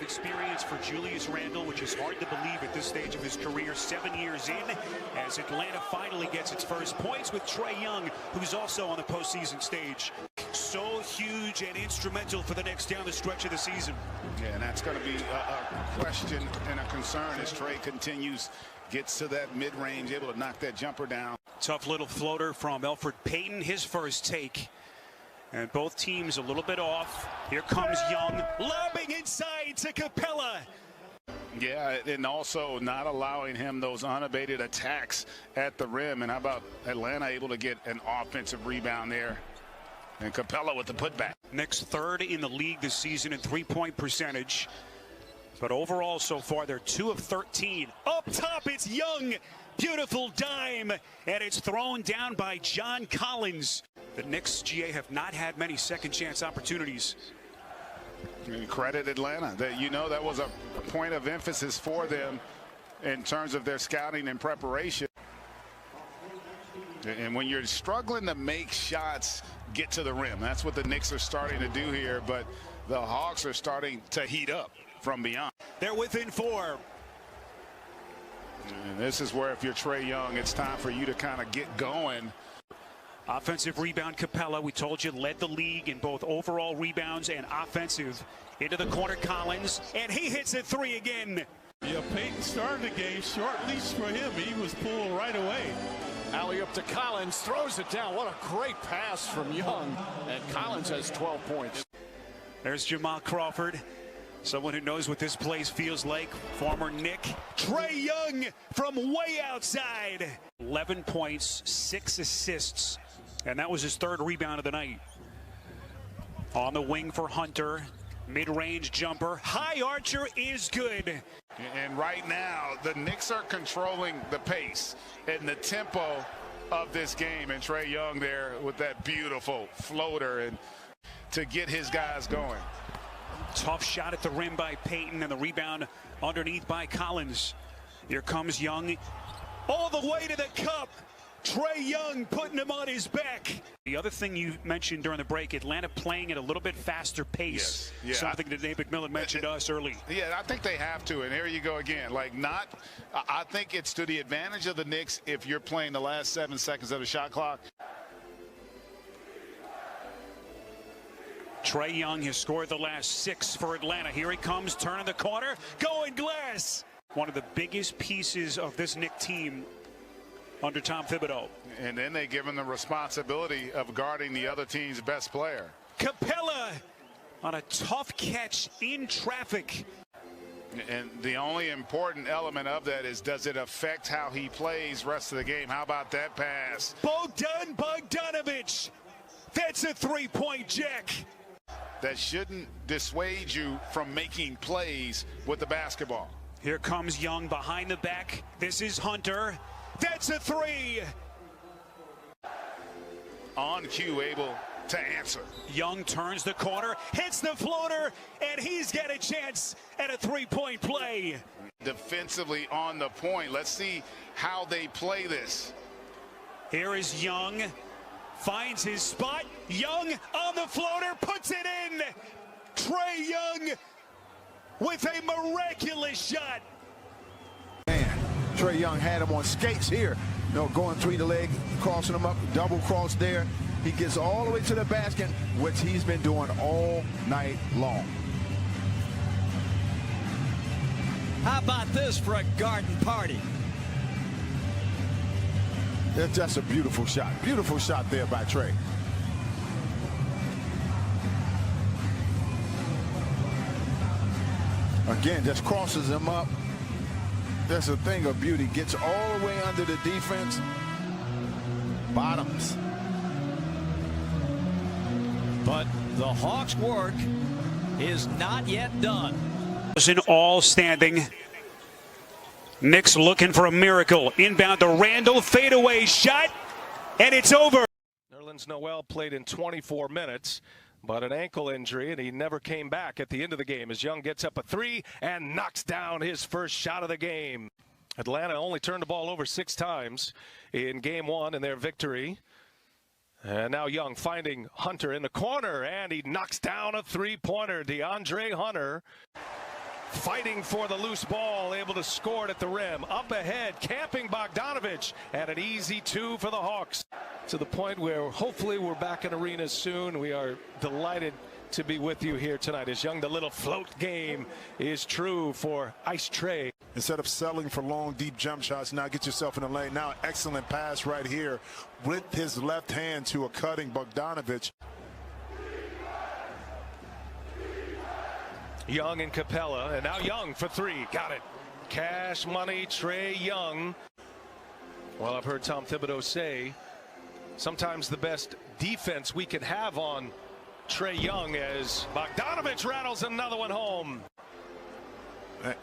experience for Julius Randle, which is hard to believe at this stage of his career, 7 years in, as Atlanta finally gets its first points with Trae Young, who's also on the postseason stage. So huge and instrumental for the Knicks down the stretch of the season. Yeah, and that's going to be a question and a concern as Trae continues, gets to that mid-range, able to knock that jumper down. Tough little floater from Elfrid Payton, his first take. And both teams a little bit off. Here comes Young, lobbing inside to Capella. Yeah, and also not allowing him those unabated attacks at the rim. And how about Atlanta able to get an offensive rebound there? And Capella with the putback. Knicks third in the league this season in three-point percentage. But overall so far, they're 2 of 13. Up top, it's Young. Beautiful dime. And it's thrown down by John Collins. The Knicks, GA, have not had many second-chance opportunities. And credit Atlanta. That was a point of emphasis for them in terms of their scouting and preparation. And when you're struggling to make shots get to the rim, that's what the Knicks are starting to do here. But the Hawks are starting to heat up from beyond. They're within 4. And this is where, if you're Trae Young, it's time for you to kind of get going. Offensive rebound, Capella, we told you, led the league in both overall rebounds and offensive. Into the corner, Collins, and he hits a 3 again. Yeah, Payton started the game, short leash for him. He was pulled right away. Alley up to Collins, throws it down. What a great pass from Young. And Collins has 12 points. There's Jamal Crawford, someone who knows what this place feels like. Former Knick. Trae Young from way outside. 11 points, 6 assists. And that was his 3rd rebound of the night. On the wing for Hunter. Mid-range jumper. High archer is good. And right now, the Knicks are controlling the pace and the tempo of this game. And Trae Young there with that beautiful floater and to get his guys going. Tough shot at the rim by Payton, and the rebound underneath by Collins. Here comes Young. All the way to the cup. Trae Young putting him on his back. The other thing you mentioned during the break, Atlanta playing at a little bit faster pace. Yes. Yeah. Something that Dave McMillan mentioned to us early. Yeah, I think they have to. And here you go again. I think it's to the advantage of the Knicks if you're playing the last 7 seconds of the shot clock. Trae Young has scored the last 6 for Atlanta. Here he comes, turning the corner, going glass. One of the biggest pieces of this Knick team under Tom Thibodeau. And then they give him the responsibility of guarding the other team's best player. Capella on a tough catch in traffic. And the only important element of that is, does it affect how he plays rest of the game? How about that pass? Bogdanovich. That's a 3-point jack. That shouldn't dissuade you from making plays with the basketball. Here comes Young behind the back. This is Hunter. That's a 3. On cue, able to answer. Young turns the corner, hits the floater, and he's got a chance at a 3-point play. Defensively on the point. Let's see how they play this. Here is Young. Finds his spot. Young on the floater, puts it in. Trae Young with a miraculous shot. Man, Trae Young had him on skates here. Going through the leg, crossing him up, double cross there. He gets all the way to the basket, which he's been doing all night long. How about this for a garden party? It's just a beautiful shot. Beautiful shot there by Trae. Again, just crosses him up. That's a thing of beauty. Gets all the way under the defense. Bottoms. But the Hawks' work is not yet done. In all standing. Knicks looking for a miracle. Inbound to Randle, fadeaway shot, and it's over. Nerlens Noel played in 24 minutes, but an ankle injury, and he never came back at the end of the game as Young gets up a 3 and knocks down his first shot of the game. Atlanta only turned the ball over 6 times in game 1 in their victory. And now Young finding Hunter in the corner, and he knocks down a 3-pointer. DeAndre Hunter. fighting for the loose ball, able to score it at the rim. Up ahead, camping Bogdanovich, and an easy 2 for the Hawks. To the point where hopefully we're back in arenas soon. We are delighted to be with you here tonight. As Young, the little float game is true for Ice Trae. Instead of settling for long, deep jump shots, now get yourself in the lane. Now, excellent pass right here with his left hand to a cutting Bogdanovich. Young and Capella, and now Young for 3. Got it. Cash money, Trae Young. Well, I've heard Tom Thibodeau say sometimes the best defense we can have on Trae Young as Bogdanovich rattles another one home.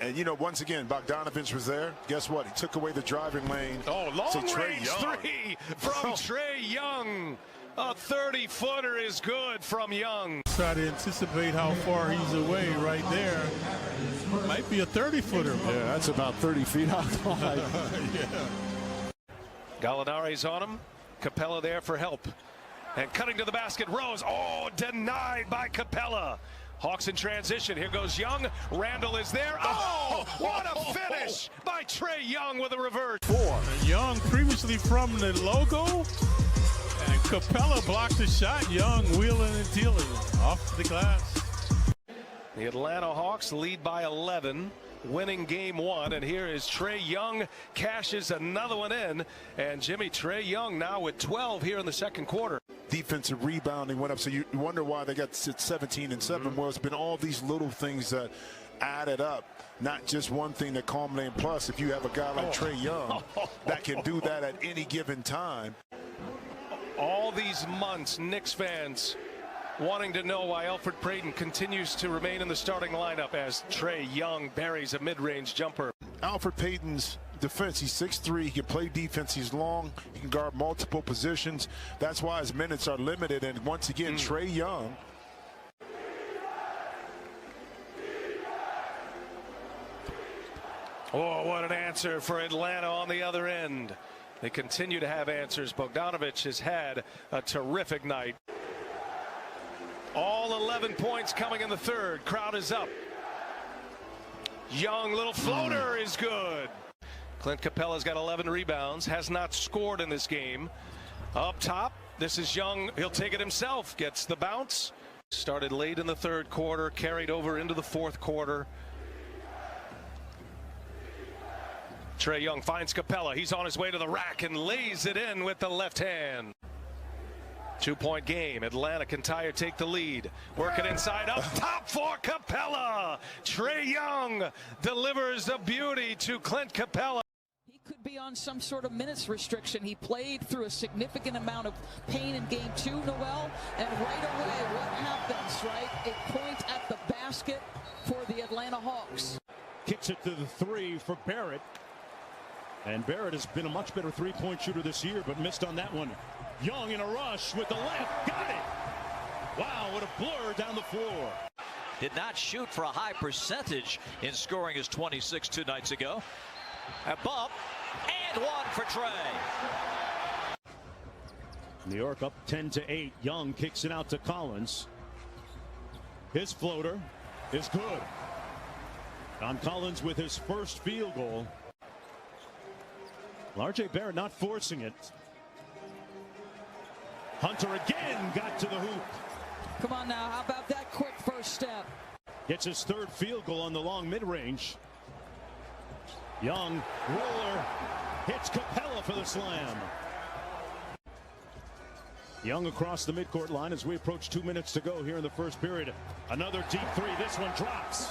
And you know, once again, Bogdanovich was there. Guess what? He took away the driving lane. Oh, long range 3 from Trae Young. A 30-footer is good from Young. Try to anticipate how far he's away right there. Might be a 30-footer. Yeah, that's about 30 feet outside. Yeah. Gallinari's on him. Capella there for help. And cutting to the basket, Rose. Oh, denied by Capella. Hawks in transition. Here goes Young. Randall is there. Oh, what a finish by Trae Young with a reverse. 4. And Young previously from the logo. And Capella blocked the shot. Young wheeling and dealing off the glass. The Atlanta Hawks lead by 11, winning game 1. And here is Trae Young, cashes another one in. And Jimmy, Trae Young now with 12 here in the second quarter. Defensive rebounding went up, so you wonder why they got 17 and 7. Well, it's been all these little things that added up, not just one thing that culminated. Plus, if you have a guy like Trae Young that can do that at any given time. All these months, Knicks fans wanting to know why Elfrid Payton continues to remain in the starting lineup as Trae Young buries a mid-range jumper. Elfrid Payton's defense, he's 6'3", he can play defense, he's long, he can guard multiple positions. That's why his minutes are limited. And once again, Trae Young. Oh, what an answer for Atlanta on the other end. They continue to have answers. Bogdanovich has had a terrific night. All 11 points coming in the third. Crowd is up. Young little floater is good. Clint Capella's got 11 rebounds, has not scored in this game. Up top, this is Young. He'll take it himself. Gets the bounce. Started late in the third quarter, carried over into the fourth quarter. Trae Young finds Capella. He's on his way to the rack and lays it in with the left hand. 2-point game. Atlanta can tie or take the lead. Work it inside, up top for Capella. Trae Young delivers a beauty to Clint Capella. He could be on some sort of minutes restriction. He played through a significant amount of pain in game 2, Noel. And right away, what happens, right? A point at the basket for the Atlanta Hawks. Kicks it to the 3 for Barrett. And Barrett has been a much better three-point shooter this year, but missed on that one. Young in a rush with the left. Got it. Wow, what a blur down the floor. Did not shoot for a high percentage in scoring as 26 2 nights ago. A bump and one for Trae. New York up 10-8. Young kicks it out to Collins. His floater is good. Don Collins with his first field goal. R.J. Barrett not forcing it. Hunter again got to the hoop. Come on now, how about that quick first step? Gets his third field goal on the long mid-range. Young, roller, hits Capella for the slam. Young across the midcourt line as we approach 2 minutes to go here in the first period. Another deep 3, this one drops.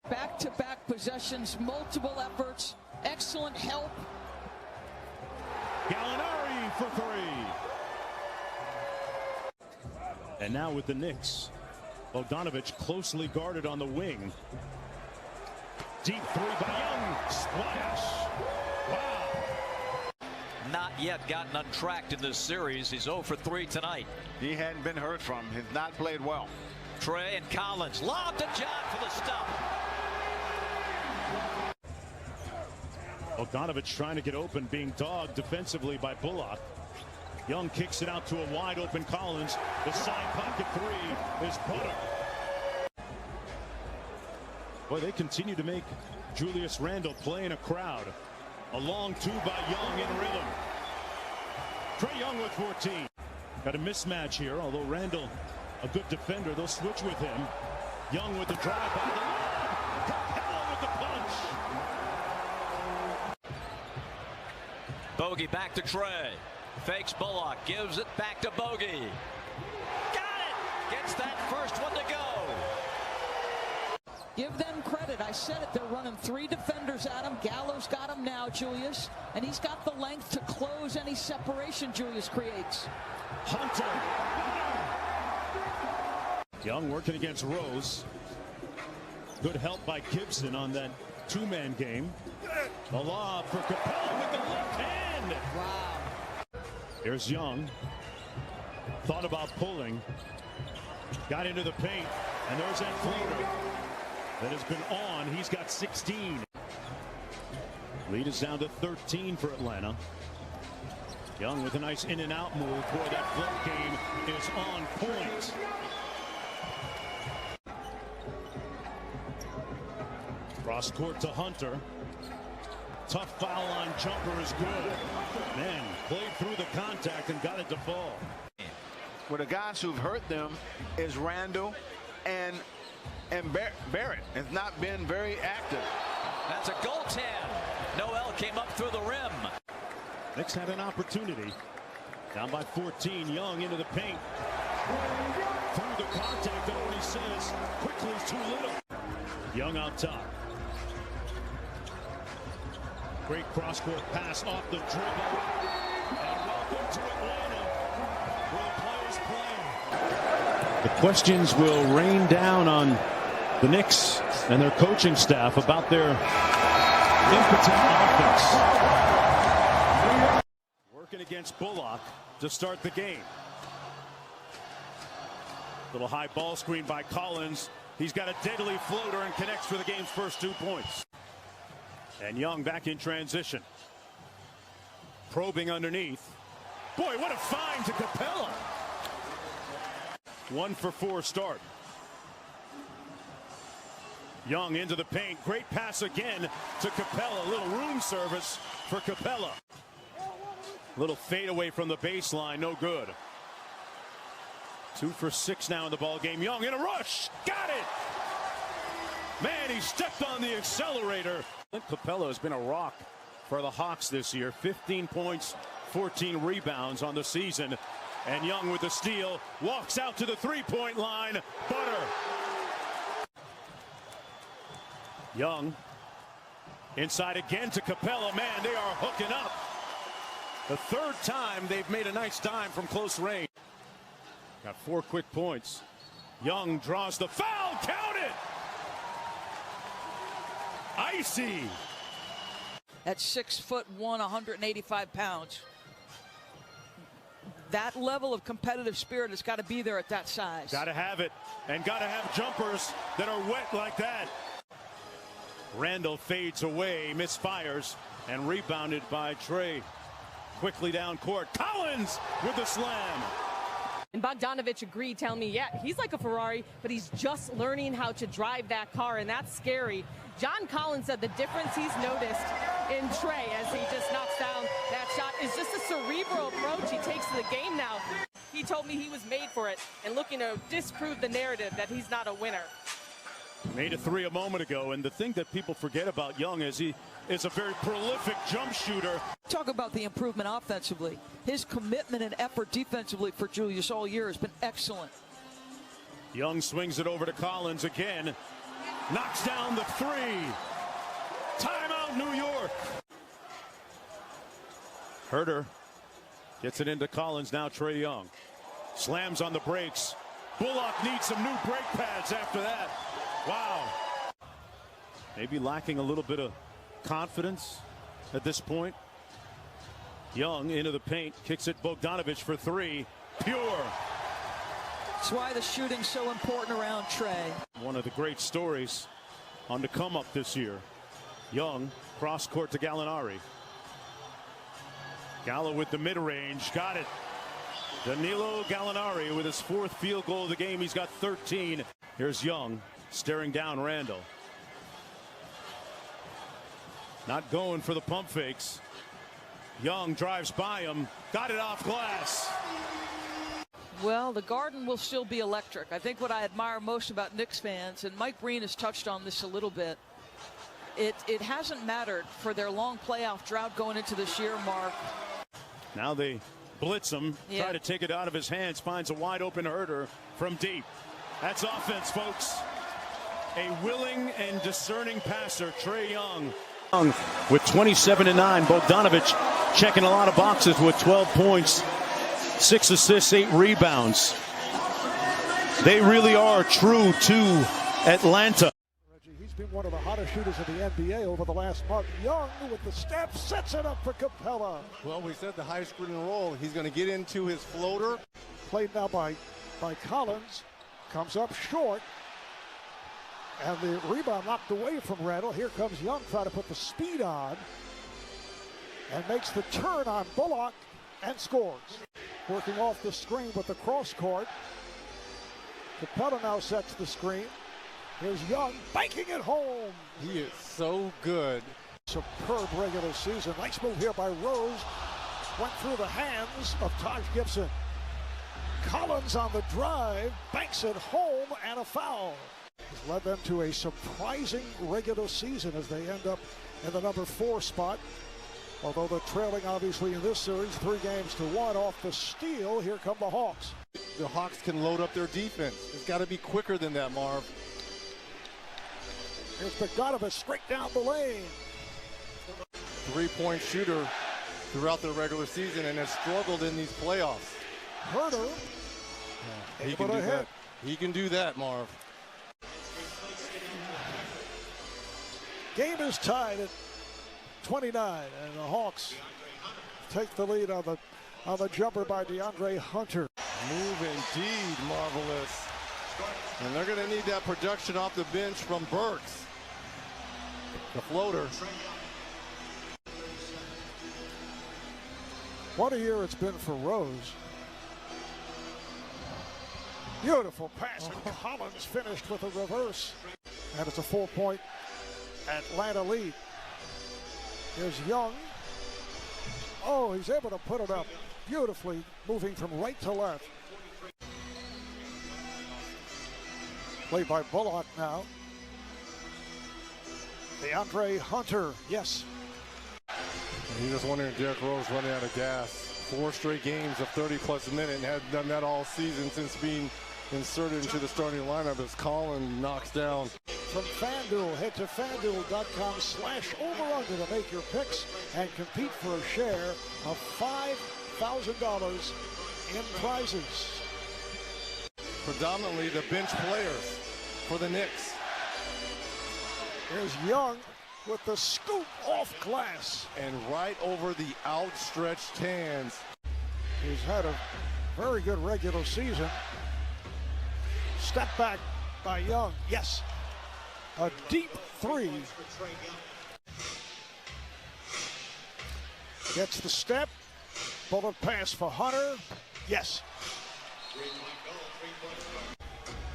Back-to-back possessions, multiple efforts, excellent help. Gallinari for 3. And now with the Knicks, Bogdanovich closely guarded on the wing. Deep 3 by Young. Splash. Wow. Not yet gotten untracked in this series. He's 0 for 3 tonight. He hadn't been heard from. He's not played well. Trae and Collins lob to John for the stop. Bogdanovich trying to get open, being dogged defensively by Bullock. Young kicks it out to a wide open Collins. The side pocket 3 is butter. Boy, they continue to make Julius Randle play in a crowd. A long two by Young in rhythm. Trae Young with 14. Got a mismatch here, although Randle, a good defender, they'll switch with him. Young with the drive by the line. Capella with the punch. Bogey back to Trae. Fakes Bullock, gives it back to Bogey. Got it! Gets that first one to go. Give them credit. I said it. They're running 3 defenders at him. Gallo's got him now, Julius. And he's got the length to close any separation Julius creates. Hunter. Young working against Rose. Good help by Gibson on that 2-man game. The lob for Capella with the left hand. Wow. Here's Young. Thought about pulling. Got into the paint. And there's that floater that has been on. He's got 16. Lead is down to 13 for Atlanta. Young with a nice in and out move. Boy, that flip game is on point. Cross court to Hunter. Tough foul on jumper is good. Man, played through the contact and got it to fall. Well, the guys who've hurt them is Randle and Barrett has not been very active. That's a goaltend. Noel came up through the rim. Knicks had an opportunity. Down by 14. Young into the paint. Through the contact, and what he says quickly is too little. Young out top. Great cross-court pass off the dribble. And welcome to Atlanta, where the players play. The questions will rain down on the Knicks and their coaching staff about their impotent offense. Working against Bullock to start the game. Little high ball screen by Collins. He's got a deadly floater and connects for the game's first 2 points. And Young back in transition. Probing underneath. Boy, what a find to Capella. 1 for 4 start. Young into the paint. Great pass again to Capella. Little room service for Capella. Little fade away from the baseline. No good. 2 for 6 now in the ball game. Young in a rush. Got it. Man, he stepped on the accelerator. Capella has been a rock for the Hawks this year. 15 points, 14 rebounds on the season. And Young with the steal walks out to the 3-point line. Butter. Young inside again to Capella. Man, they are hooking up. The 3rd time they've made a nice dime from close range. Got 4 quick points. Young draws the foul. Count it. Icy. At 6'1", 185 pounds. That level of competitive spirit has got to be there at that size. Got to have it, and got to have jumpers that are wet like that. Randle fades away, misfires, and rebounded by Trae. Quickly down court. Collins with the slam. And Bogdanovich agreed, telling me, yeah, he's like a Ferrari, but he's just learning how to drive that car, and that's scary. John Collins said the difference he's noticed in Trae as he just knocks down that shot is just a cerebral approach he takes to the game now. He told me he was made for it and looking to disprove the narrative that he's not a winner. Made a 3 a moment ago, and the thing that people forget about Young is he is a very prolific jump shooter. Talk about the improvement offensively. His commitment and effort defensively for Julius all year has been excellent. Young swings it over to Collins again. Knocks down the 3. Timeout, New York. Herter gets it into Collins. Now Trae Young. Slams on the brakes. Bullock needs some new brake pads after that. Wow. Maybe lacking a little bit of confidence at this point. Young into the paint. Kicks it Bogdanovich for 3. Pure. That's why the shooting's so important around Trae. One of the great stories on the come up this year. Young cross court to Gallinari. Gallo with the mid-range. Got it. Danilo Gallinari with his 4th field goal of the game. He's got 13. Here's Young staring down Randle. Not going for the pump fakes. Young drives by him, got it off glass. Well, the Garden will still be electric. I think what I admire most about Knicks fans, and Mike Breen has touched on this a little bit, it hasn't mattered for their long playoff drought going into this year, Mark. Now they blitz him, try to take it out of his hands, finds a wide open Herder from deep. That's offense, folks. A willing and discerning passer, Trae Young. With 27-9, Bogdanovic checking a lot of boxes with 12 points, 6 assists, 8 rebounds. They really are true to Atlanta. He's been one of the hottest shooters in the NBA over the last month. Young with the step sets it up for Capella. Well, we said the high screen and roll. He's going to get into his floater. Played now by Collins. Comes up short. And the rebound knocked away from Randall. Here comes Young trying to put the speed on. And makes the turn on Bullock and scores. Working off the screen with the cross court. Capella now sets the screen. Here's Young banking it home. He is so good. Superb regular season. Nice move here by Rose. Went through the hands of Taj Gibson. Collins on the drive. Banks it home and a foul. Has led them to a surprising regular season as they end up in the number 4 spot. Although they're trailing obviously in this series 3-1 off the steal. Here come the Hawks. The Hawks can load up their defense. It's got to be quicker than that, Marv. Here's Bogdanovic straight down the lane. 3-point shooter throughout the regular season and has struggled in these playoffs. Herder. He can do that. He can do that, Marv. Game is tied at 29, and the Hawks take the lead on the jumper by DeAndre Hunter. Move indeed, marvelous. And they're going to need that production off the bench from Burks. The floater. What a year it's been for Rose. Beautiful pass, and Collins finished with a reverse. And it's a 4-point Atlanta lead. Here's Young. Oh, he's able to put it up beautifully, moving from right to left. Played by Bullock now. DeAndre Hunter, yes. You're just wondering if Derrick Rose running out of gas. 4 straight games of 30-plus minutes and hadn't done that all season since being inserted into the starting lineup as Collins knocks down. From FanDuel, head to FanDuel.com/over-under to make your picks and compete for a share of $5,000 in prizes. Predominantly the bench players for the Knicks. Here's Young with the scoop off glass. And right over the outstretched hands. He's had a very good regular season. Step back by Young, yes. A deep 3. Gets the step. Bullet pass for Hunter, yes.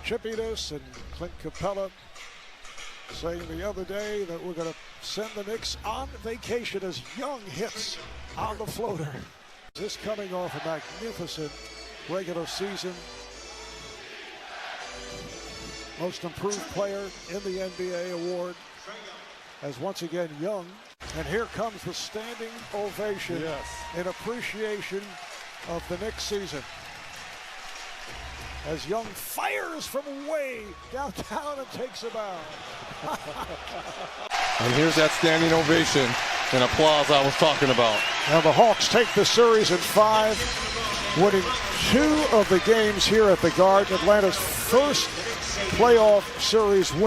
Chippiness and Clint Capella saying the other day that we're going to send the Knicks on vacation as Young hits on the floater. This coming off a magnificent regular season. Most improved player in the NBA award as once again Young. And here comes the standing ovation in appreciation of the Knicks season. As Young fires from way downtown and takes a bow. And here's that standing ovation and applause I was talking about. Now the Hawks take the series in 5, winning 2 of the games here at the Garden. Atlanta's first playoff series win.